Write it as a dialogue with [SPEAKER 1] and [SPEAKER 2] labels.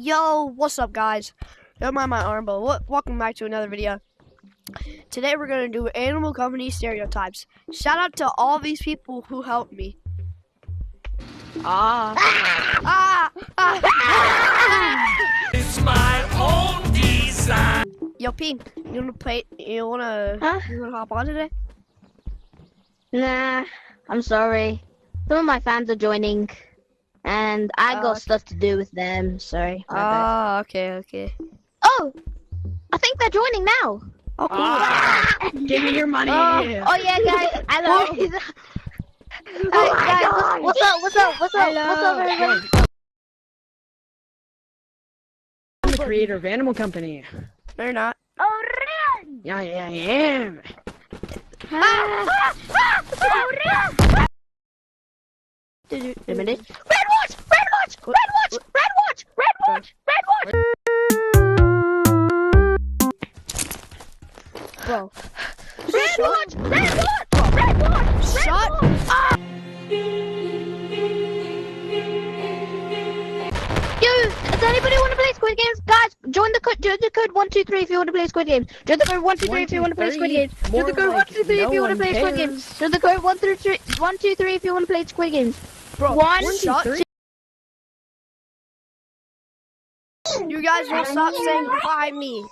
[SPEAKER 1] Yo, what's up, guys? Don't mind my arm, but welcome back to another video. Today we're gonna do animal company stereotypes. Shout out to all these people who helped me.
[SPEAKER 2] It's my own design.
[SPEAKER 1] Yo, Pink, you wanna play? You wanna hop on today?
[SPEAKER 3] Nah, I'm sorry. Some of my fans are joining, and I got stuff to do with them. Sorry. my bad.
[SPEAKER 1] Okay.
[SPEAKER 3] Oh, I think they're joining now.
[SPEAKER 1] Oh, cool.
[SPEAKER 4] Give me your money.
[SPEAKER 3] Oh yeah, guys. Hello. Guys, what's up, everybody?
[SPEAKER 4] I'm the creator of Animal Company.
[SPEAKER 1] No, you're not.
[SPEAKER 3] Oh, run!
[SPEAKER 4] Yeah, I am.
[SPEAKER 3] A minute. Red watch!
[SPEAKER 1] Bro.
[SPEAKER 3] Red watch!
[SPEAKER 1] Shut up!
[SPEAKER 3] Yo, does anybody want to play Squid Games? Guys, join the code 123 if you want to play Squid Games. Join the code 123 if you want to play Squid Games. Join the code 123 if you want to play Squid Games. Join the code 123 if you want to play Squid Games.
[SPEAKER 1] Bro,
[SPEAKER 3] Shut.
[SPEAKER 1] You guys will stop saying by me.